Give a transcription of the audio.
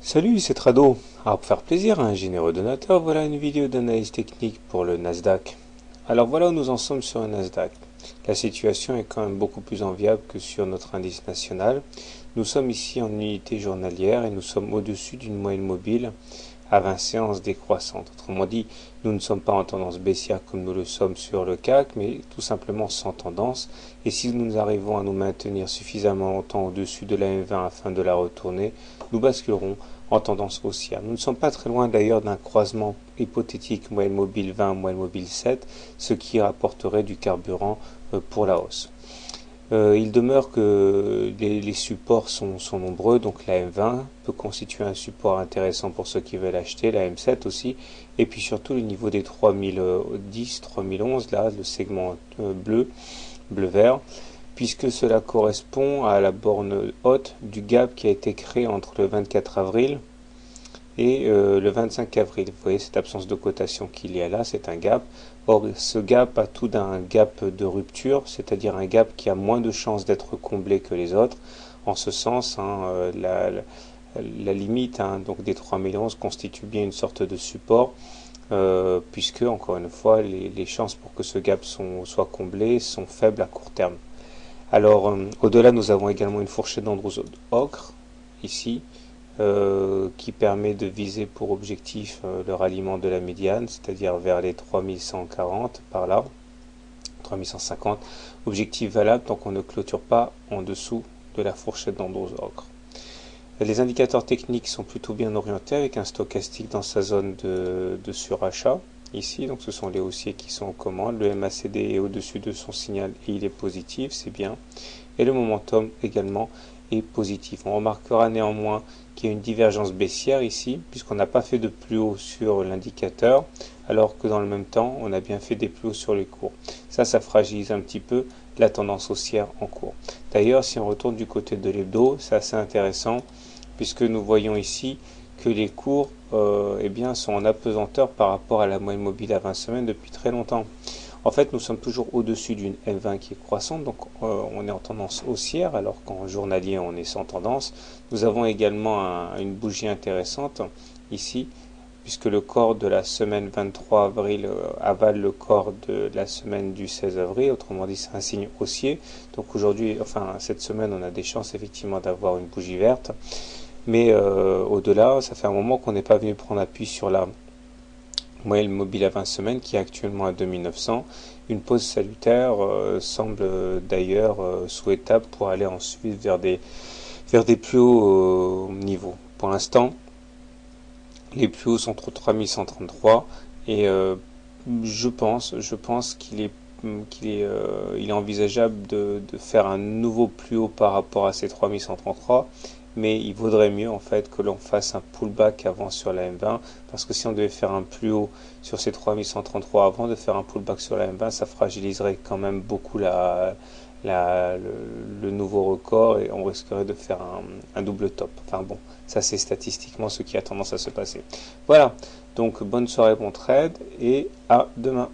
Salut, c'est Trado. Alors pour faire plaisir à un généreux donateur, voilà une vidéo d'analyse technique pour le Nasdaq. Alors voilà où nous en sommes sur un Nasdaq. La situation est quand même beaucoup plus enviable que sur notre indice national. Nous sommes ici en unité journalière et nous sommes au-dessus d'une moyenne mobile à 20 séances décroissantes. Autrement dit, nous ne sommes pas en tendance baissière comme nous le sommes sur le CAC, mais tout simplement sans tendance. Et si nous arrivons à nous maintenir suffisamment longtemps au-dessus de la M20 afin de la retourner, nous basculerons en tendance haussière. Nous ne sommes pas très loin d'ailleurs d'un croisement hypothétique moyenne mobile 20, moyenne mobile 7, ce qui rapporterait du carburant pour la hausse. Il demeure que les supports sont nombreux, donc la M20 peut constituer un support intéressant pour ceux qui veulent acheter, la M7 aussi, et puis surtout le niveau des 3010, 3011, là, le segment bleu-vert, puisque cela correspond à la borne haute du gap qui a été créé entre le 24 avril et le 25 avril. Vous voyez cette absence de cotation qu'il y a là, c'est un gap. Or, ce gap a tout d'un gap de rupture, c'est-à-dire un gap qui a moins de chances d'être comblé que les autres. En ce sens, la limite donc des 3011 constitue bien une sorte de support, puisque, encore une fois, les chances pour que ce gap soit comblé sont faibles à court terme. Alors, au-delà, nous avons également une fourchette d'Andrews ocre, ici, qui permet de viser pour objectif le ralliement de la médiane, c'est-à-dire vers les 3140 par là, 3150, objectif valable tant qu'on ne clôture pas en dessous de la fourchette d'Andrews ocre. Les indicateurs techniques sont plutôt bien orientés avec un stochastique dans sa zone de surachat ici, donc ce sont les haussiers qui sont aux commandes, le MACD est au-dessus de son signal et il est positif, c'est bien, et le momentum également est positif. On remarquera néanmoins qu'il y a une divergence baissière ici, puisqu'on n'a pas fait de plus haut sur l'indicateur, alors que dans le même temps, on a bien fait des plus hauts sur les cours. Ça fragilise un petit peu la tendance haussière en cours. D'ailleurs, si on retourne du côté de l'hebdo, c'est assez intéressant, puisque nous voyons ici que les cours sont en apesanteur par rapport à la moyenne mobile à 20 semaines depuis très longtemps. En fait, nous sommes toujours au-dessus d'une M20 qui est croissante, donc on est en tendance haussière, alors qu'en journalier, on est sans tendance. Nous avons également une bougie intéressante ici, puisque le corps de la semaine 23 avril avale le corps de la semaine du 16 avril, autrement dit, c'est un signe haussier. Donc aujourd'hui, cette semaine, on a des chances effectivement d'avoir une bougie verte. Mais au-delà, ça fait un moment qu'on n'est pas venu prendre appui sur la moyenne mobile à 20 semaines qui est actuellement à 2900. Une pause salutaire semble d'ailleurs souhaitable pour aller ensuite vers des plus hauts niveaux. Pour l'instant, les plus hauts sont entre 3133 et je pense qu'il est envisageable de faire un nouveau plus haut par rapport à ces 3133. Mais il vaudrait mieux en fait que l'on fasse un pullback avant sur la M20, parce que si on devait faire un plus haut sur ces 3133 avant de faire un pullback sur la M20, ça fragiliserait quand même beaucoup le nouveau record et on risquerait de faire un double top. Enfin bon, ça c'est statistiquement ce qui a tendance à se passer. Voilà, donc bonne soirée, bon trade et à demain.